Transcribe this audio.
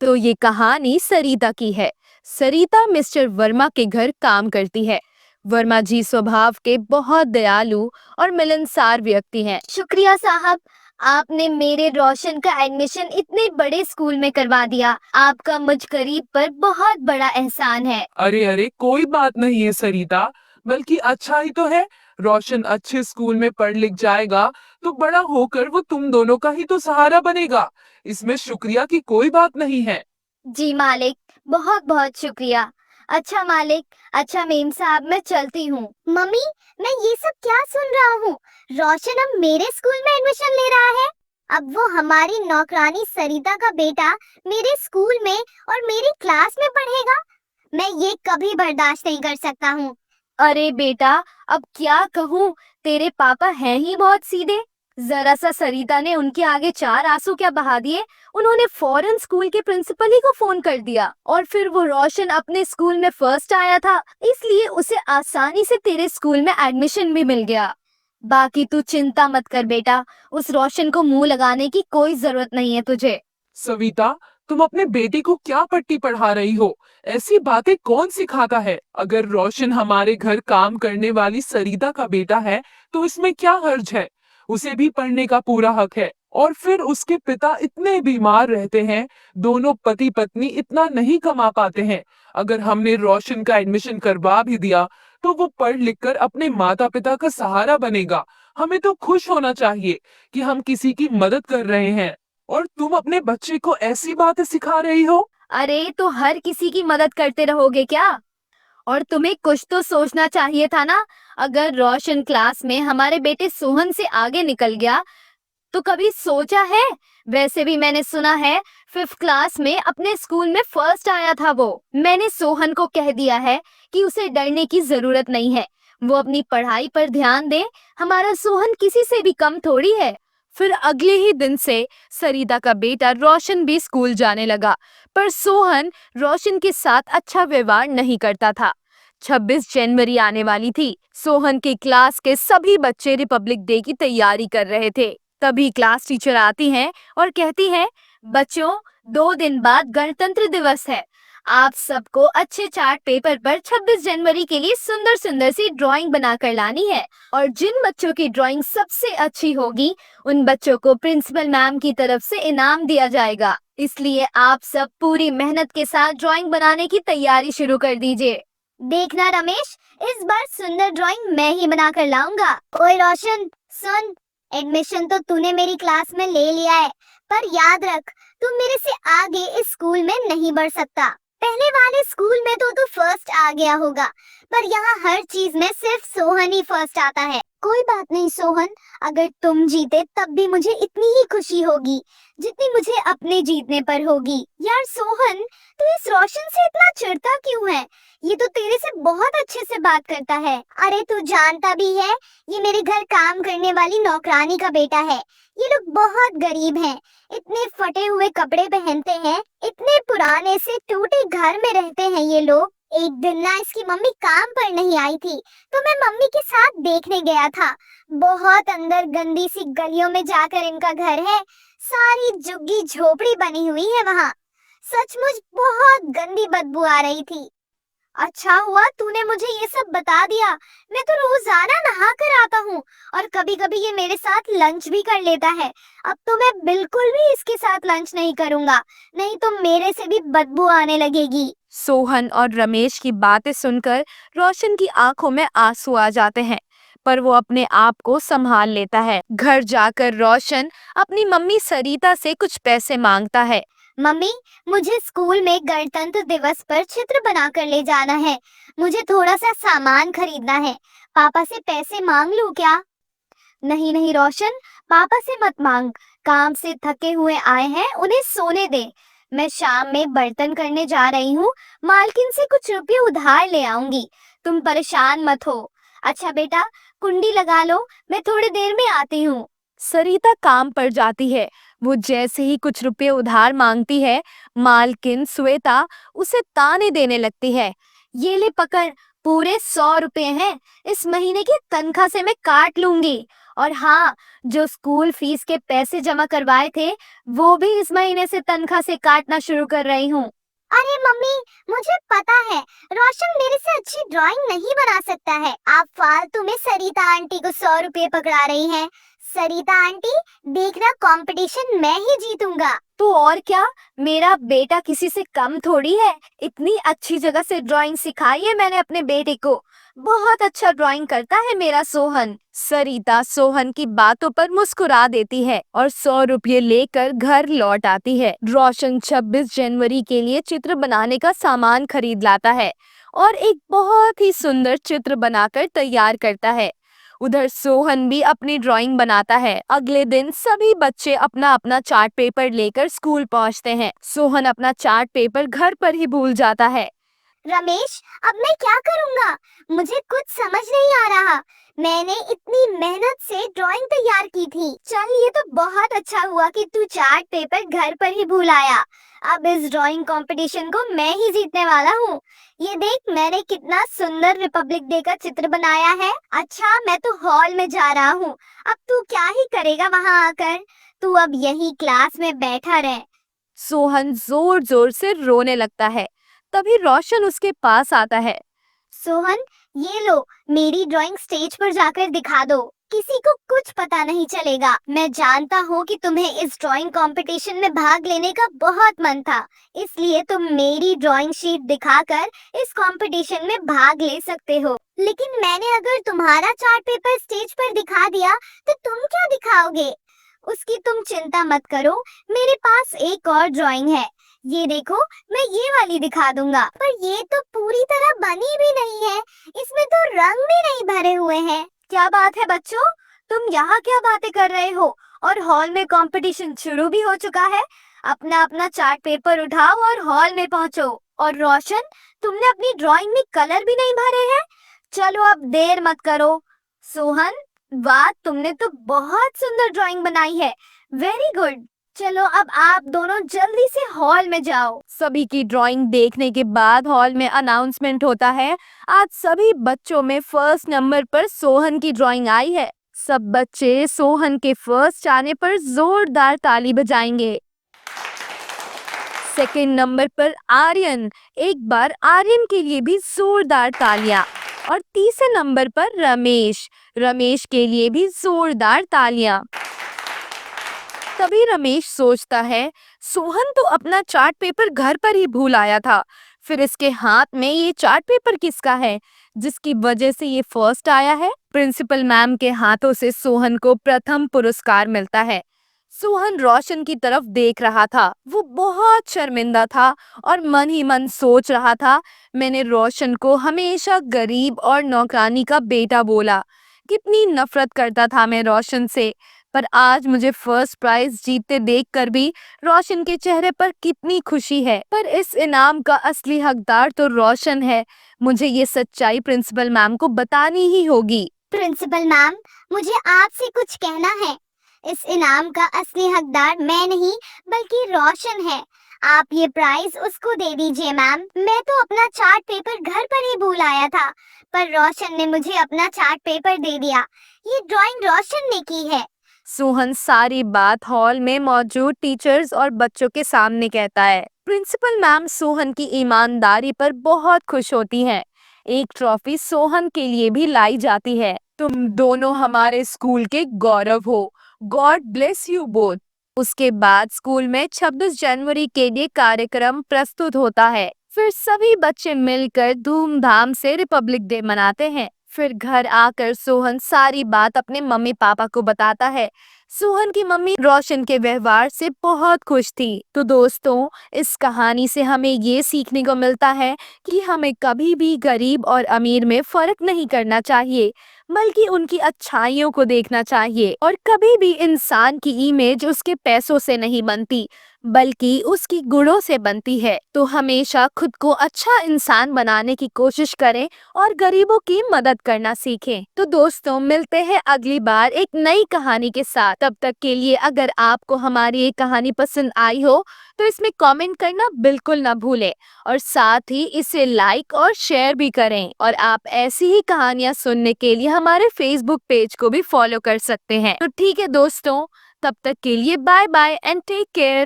तो ये कहानी सरिता की है। सरिता मिस्टर वर्मा के घर काम करती है। वर्मा जी स्वभाव के बहुत दयालु और मिलनसार व्यक्ति हैं। शुक्रिया साहब, आपने मेरे रोशन का एडमिशन इतने बड़े स्कूल में करवा दिया। आपका मुझ गरीब पर बहुत बड़ा एहसान है। अरे अरे, कोई बात नहीं है सरिता, बल्कि अच्छा ही तो है। रोशन अच्छे स्कूल में पढ़ लिख जाएगा तो बड़ा होकर वो तुम दोनों का ही तो सहारा बनेगा। इसमें शुक्रिया की कोई बात नहीं है। जी मालिक, बहुत बहुत शुक्रिया। अच्छा मालिक, अच्छा मेम साहब, मैं चलती हूँ। मम्मी, मैं ये सब क्या सुन रहा हूँ? रोशन अब मेरे स्कूल में एडमिशन ले रहा है। अब वो हमारी नौकरानी सरिता का बेटा मेरे स्कूल में और मेरी क्लास में पढ़ेगा। मैं ये कभी बर्दाश्त नहीं कर सकता हूँ। अरे बेटा, अब क्या कहूँ, तेरे पापा हैं ही बहुत सीधे। जरा सा सरिता ने उनके आगे चार आंसू क्या बहा दिए। उन्होंने फौरन स्कूल के प्रिंसिपल ही को फोन कर दिया और फिर वो रोशन अपने स्कूल में फर्स्ट आया था, इसलिए उसे आसानी से तेरे स्कूल में एडमिशन भी मिल गया। बाकी तू चिंता मत कर बेटा, उस रोशन को मुंह लगाने की कोई जरूरत नहीं है तुझे। सविता, तुम अपने बेटे को क्या पट्टी पढ़ा रही हो? ऐसी बातें कौन सिखाता है? अगर रोशन हमारे घर काम करने वाली सरिता का बेटा है तो इसमें क्या हर्ज है? उसे भी पढ़ने का पूरा हक है। और फिर उसके पिता इतने बीमार रहते हैं, दोनों पति पत्नी इतना नहीं कमा पाते हैं। अगर हमने रोशन का एडमिशन करवा भी दिया तो वो पढ़ लिख कर अपने माता पिता का सहारा बनेगा। हमें तो खुश होना चाहिए कि हम किसी की मदद कर रहे हैं। और तुम अपने बच्चे को ऐसी बातें सिखा रही हो? अरे तो हर किसी की मदद करते रहोगे क्या? और तुम्हें कुछ तो सोचना चाहिए था ना। अगर रोशन क्लास में हमारे बेटे सोहन से आगे निकल गया तो कभी सोचा है? वैसे भी मैंने सुना है फिफ्थ क्लास में अपने स्कूल में फर्स्ट आया था वो। मैंने सोहन को कह दिया है कि उसे डरने की जरूरत नहीं है, वो अपनी पढ़ाई पर ध्यान दे। हमारा सोहन किसी से भी कम थोड़ी है। फिर अगले ही दिन से सरिता का बेटा रोशन भी स्कूल जाने लगा, पर सोहन रोशन के साथ अच्छा व्यवहार नहीं करता था। 26 जनवरी आने वाली थी। सोहन की क्लास के सभी बच्चे रिपब्लिक डे की तैयारी कर रहे थे। तभी क्लास टीचर आती हैं और कहती हैं, बच्चों, 2 दिन बाद गणतंत्र दिवस है। आप सबको अच्छे चार्ट पेपर पर 26 जनवरी के लिए सुंदर सुंदर सी ड्राइंग बनाकर लानी है और जिन बच्चों की ड्राइंग सबसे अच्छी होगी उन बच्चों को प्रिंसिपल मैम की तरफ से इनाम दिया जाएगा। इसलिए आप सब पूरी मेहनत के साथ ड्राइंग बनाने की तैयारी शुरू कर दीजिए। देखना रमेश, इस बार सुंदर ड्राइंग मैं ही बना कर लाऊंगा। ओए रोशन, सुन, एडमिशन तो तूने मेरी क्लास में ले लिया है, पर याद रख, तू मेरे से आगे इस स्कूल में नहीं बढ़ सकता। पहले वाले स्कूल में तो तू फर्स्ट आ गया होगा, पर यहाँ हर चीज में सिर्फ सोहन ही फर्स्ट आता है। कोई बात नहीं सोहन, अगर तुम जीते तब भी मुझे इतनी ही खुशी होगी जितनी मुझे अपने जीतने पर होगी। यार सोहन, तू इस रोशन से इतना चिढ़ता क्यों है? ये तो तेरे से बहुत अच्छे से बात करता है। अरे तू जानता भी है, ये मेरे घर काम करने वाली नौकरानी का बेटा है। ये लोग बहुत गरीब हैं, इतने फटे हुए कपड़े पहनते हैं, इतने पुराने से टूटे घर में रहते हैं ये लोग। एक दिन ना इसकी मम्मी काम पर नहीं आई थी, तो मैं मम्मी के साथ देखने गया था। बहुत अंदर गंदी सी गलियों में जाकर इनका घर है, सारी झुग्गी झोपड़ी बनी हुई है वहाँ। सचमुच बहुत गंदी बदबू आ रही थी। अच्छा हुआ तूने मुझे ये सब बता दिया। मैं तो रोजाना नहा कर आता हूँ और कभी-कभी ये मेरे साथ लंच भी कर लेता है। अब तो मैं बिल्कुल भी इसके साथ लंच नहीं करूँगा, नहीं तो मेरे से भी बदबू आने लगेगी। सोहन और रमेश की बातें सुनकर रोशन की आंखों में आंसू आ जाते हैं, पर वो अपने आप को संभाल लेता है। घर जाकर रोशन अपनी मम्मी सरिता से कुछ पैसे मांगता है। मम्मी, मुझे स्कूल में गणतंत्र दिवस पर चित्र बनाकर ले जाना है। मुझे थोड़ा सा सामान खरीदना है। पापा से पैसे मांग लूं क्या? नहीं नहीं रोशन, पापा से मत मांग। काम से थके हुए आए हैं, उन्हें सोने दे। मैं शाम में बर्तन करने जा रही हूँ, मालकिन से कुछ रुपए उधार ले आऊंगी। तुम परेशान मत हो। अच्छा बेटा, कुंडी लगा लो, मैं थोड़ी देर में आती हूँ। सरिता काम पर जाती है। वो जैसे ही कुछ रुपए उधार मांगती है, मालकिन श्वेता उसे ताने देने लगती है। ये ले पकड़, पूरे 100 रुपए हैं, इस महीने की तनख्वाह से मैं काट लूंगी। और हाँ, जो स्कूल फीस के पैसे जमा करवाए थे वो भी इस महीने से तनख्वाह से काटना शुरू कर रही हूँ। अरे मम्मी, मुझे पता है रोशन मेरे से अच्छी ड्राइंग नहीं बना सकता है। आप फालतू में सरिता आंटी को 100 रुपए पकड़ा रही हैं। सरिता आंटी, देखना कंपटीशन मैं ही जीतूंगा। तो और क्या, मेरा बेटा किसी से कम थोड़ी है। इतनी अच्छी जगह से ड्राइंग सिखाई है मैंने अपने बेटे को। बहुत अच्छा ड्राइंग करता है मेरा सोहन। सरिता सोहन की बातों पर मुस्कुरा देती है और 100 रुपये लेकर घर लौट आती है। रोशन 26 जनवरी के लिए चित्र बनाने का सामान खरीद लाता है और एक बहुत ही सुंदर चित्र बनाकर तैयार करता है। उधर सोहन भी अपनी ड्राइंग बनाता है। अगले दिन सभी बच्चे अपना अपना चार्ट पेपर लेकर स्कूल पहुंचते हैं। सोहन अपना चार्ट पेपर घर पर ही भूल जाता है। रमेश, अब मैं क्या करूंगा? मुझे कुछ समझ नहीं आ रहा। मैंने इतनी मेहनत से ड्राइंग तैयार की थी। चल, ये तो बहुत अच्छा हुआ कि तू चार्ट पेपर घर पर ही भूल आया। अब इस ड्राइंग कंपटीशन को मैं ही जीतने वाला हूँ। ये देख, मैंने कितना सुंदर रिपब्लिक डे का चित्र बनाया है। अच्छा, मैं तो हॉल में जा रहा हूँ। अब तू क्या ही करेगा वहाँ आकर? तू अब यही क्लास में बैठा रह। सोहन जोर जोर से रोने लगता है। तभी रोशन उसके पास आता है। सोहन, ये लो, मेरी ड्राइंग स्टेज पर जाकर दिखा दो। किसी को कुछ पता नहीं चलेगा। मैं जानता हूँ कि तुम्हें इस ड्राइंग कंपटीशन में भाग लेने का बहुत मन था, इसलिए तुम मेरी ड्राइंग शीट दिखाकर इस कंपटीशन में भाग ले सकते हो। लेकिन मैंने अगर तुम्हारा चार्ट पेपर स्टेज पर दिखा दिया तो तुम क्या दिखाओगे? उसकी तुम चिंता मत करो, मेरे पास एक और ड्राइंग है। ये देखो, मैं ये वाली दिखा दूंगा। पर ये तो पूरी तरह बनी भी नहीं है, इसमें तो रंग भी नहीं भरे हुए हैं। क्या बात है बच्चों, तुम यहाँ क्या बातें कर रहे हो? और हॉल में कंपटीशन शुरू भी हो चुका है। अपना अपना चार्ट पेपर उठाओ और हॉल में पहुँचो। और रोशन, तुमने अपनी ड्राइंग में कलर भी नहीं भरे हैं। चलो अब देर मत करो। सोहन, वाह, तुमने तो बहुत सुंदर ड्राइंग बनाई है। Very good. चलो अब आप दोनों जल्दी से हॉल में जाओ। सभी की ड्राइंग देखने के बाद हॉल में अनाउंसमेंट होता है। आज सभी बच्चों में फर्स्ट नंबर पर सोहन की ड्राइंग आई है। सब बच्चे सोहन के फर्स्ट आने पर जोरदार ताली बजाएंगे। सेकंड नंबर पर आर्यन। एक बार आर्यन के लिए भी जोरदार तालियां। और तीसरे नंबर पर रमेश। रमेश के लिए भी जोरदार तालियां। तभी रमेश सोचता है, सोहन तो अपना चार्ट पेपर घर पर ही भूल आया था। फिर इसके हाथ में ये चार्ट पेपर किसका है, जिसकी वजह से ये फर्स्ट आया है? प्रिंसिपल मैम के हाथों से सोहन को प्रथम पुरस्कार मिलता है। सोहन रोशन की तरफ देख रहा था। वो बहुत शर्मिंदा था और मन ही मन सोच रहा था, मैंने रोशन को हमेशा गरीब और नौकरानी का बेटा बोला। कितनी नफरत करता था मैं रोशन से। पर आज मुझे फर्स्ट प्राइज जीतते देखकर भी रोशन के चेहरे पर कितनी खुशी है। पर इस इनाम का असली हकदार तो रोशन है। मुझे ये सच्चाई प्रिंसिपल मैम को बतानी ही होगी। प्रिंसिपल मैम, मुझे आपसे कुछ कहना है। इस इनाम का असली हकदार मैं नहीं बल्कि रोशन है। आप ये प्राइज उसको दे दीजिए मैम। मैं तो अपना चार्ट पेपर घर पर ही भूल आया था, पर रोशन ने मुझे अपना चार्ट पेपर दे दिया। ये ड्राइंग रोशन ने की है। सोहन सारी बात हॉल में मौजूद टीचर्स और बच्चों के सामने कहता है। प्रिंसिपल मैम सोहन की ईमानदारी पर बहुत खुश होती हैं। एक ट्रॉफी सोहन के लिए भी लाई जाती है। तुम दोनों हमारे स्कूल के गौरव हो। God bless you both. उसके बाद स्कूल में 26 जनवरी के लिए कार्यक्रम प्रस्तुत होता है। फिर सभी बच्चे मिलकर धूमधाम से रिपब्लिक डे मनाते हैं। फिर घर आकर सोहन सारी बात अपने मम्मी पापा को बताता है। सोहन की मम्मी रोशन के व्यवहार से बहुत खुश थी। तो दोस्तों, इस कहानी से हमें ये सीखने को मिलता है कि हमें कभी भी गरीब और अमीर में फर्क नहीं करना चाहिए, बल्कि उनकी अच्छाइयों को देखना चाहिए। और कभी भी इंसान की इमेज उसके पैसों से नहीं बनती, बल्कि उसकी गुणों से बनती है। तो हमेशा खुद को अच्छा इंसान बनाने की कोशिश करें और गरीबों की मदद करना सीखें। तो दोस्तों, मिलते हैं अगली बार एक नई कहानी के साथ। तब तक के लिए अगर आपको हमारी ये कहानी पसंद आई हो तो इसमें कमेंट करना बिल्कुल ना भूलें और साथ ही इसे लाइक और शेयर भी करें। और आप ऐसी ही कहानियां सुनने के लिए हमारे फेसबुक पेज को भी फॉलो कर सकते हैं। तो ठीक है दोस्तों, तब तक के लिए bye bye and take care.